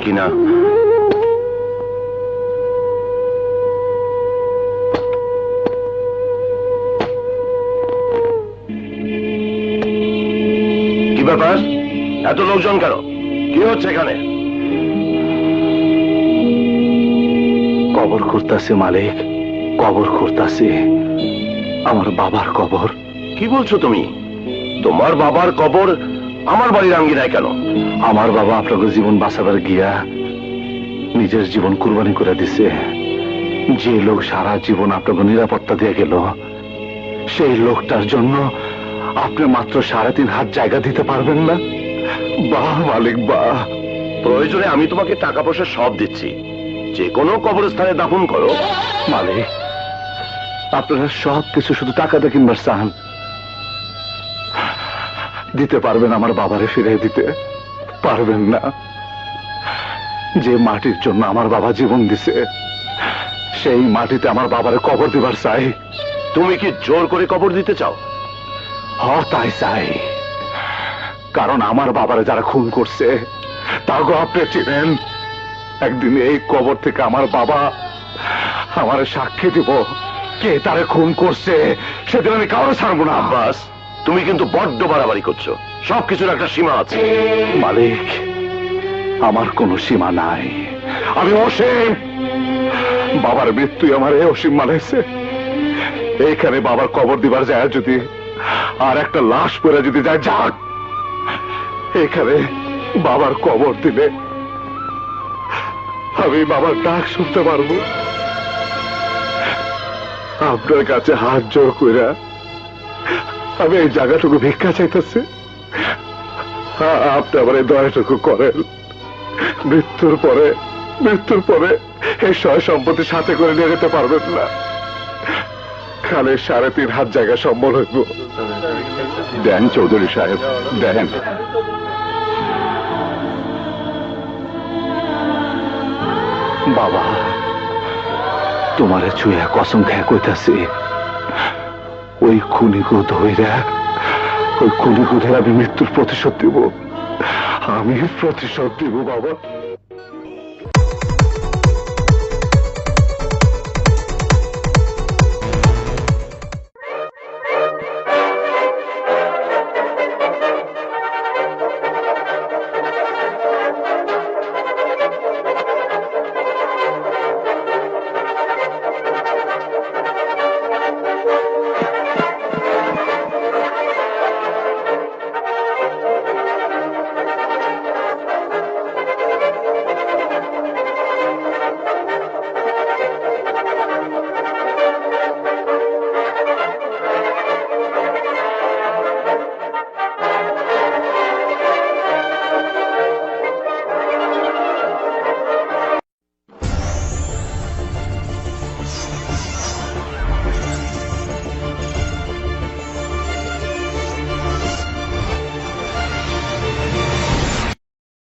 কিনা কি ব্যাপার? এত লোকজন কেন? কি হচ্ছে এখানে? কবর করতেছে মালিক, কবর করতেছে। আমার বাবার কবর। কি বলছো তুমি? তোমার বাবার কবর আমার বাড়ির আঙ্গিনায় কেন? আমার বাবা আপনাকে জীবন বাঁচাবার গিয়া নিজের জীবন কুরবানি করে দিছে। যে লোক সারা জীবন আপনাকে নিরাপত্তা দিয়ে গেল, সেই লোকটার জন্য আপনি মাত্র 3.5 হাত জায়গা দিতে পারবেন না? বাহ মালিক বাহ। প্রয়োজনে আমি তোমাকে টাকা পয়সা সব দিচ্ছি, যে কোনো কবরস্থানে দাফন করো। মালিক, আপনারা সব কিছু শুধু টাকাতে কিনবার চান। দিতে পারবেন আমার বাবারে ফিরিয়ে দিতে পারবেন না? যে মাটির জন্য আমার বাবা জীবন দিছে, সেই মাটিতে আমার বাবারে কবর দিবার চাই। তুমি কি জোর করে কবর দিতে চাও? তাই চাই, কারণ আমার বাবারে যারা খুন করছে তাকে আপনি চিনেন। একদিন এই কবর থেকে আমার বাবা আমার সাক্ষী দিব কে তারে খুন করছে, সেদিন আমি কারো ছাড়বো না। বাস, তুমি কিন্তু বড্ড বাড়াবাড়ি করছো। সবকিছুর একটা সীমা আছে। মালিক, আমার কোনো সীমা নাই। আমি অসীম। বাবার মৃত্যু আমার অসীম মানাইছে। এইখানে বাবার কবর দিবার যায় যদি আর একটা লাশ পরে যদি যায়, যাক, এখানে বাবার কবর দিলে আমি বাবার ডাক শুনতে পারবো। আপনার কাছে হাত জোর কইরা আমি এই জায়গাটুকু ভিক্ষা চাইতেছি। আপনি আমার এই দয়াটুকু করেন। মৃত্যুর পরে এই সয় সম্পত্তি সাথে করে নিয়ে যেতে পারবেন না। খালে 3.5 হাত জায়গা সম্বল হইব। দেন চৌধুরী সাহেব, দেন। বাবা, তোমারে ছুঁয়া কসম খেয়ে কইতাছি, ওই খুনিগো ধইরা, ওই খুনিগো ধরে আমি মৃত্যুর প্রতিশোধ দিব। আমি প্রতিশোধ দিব বাবা।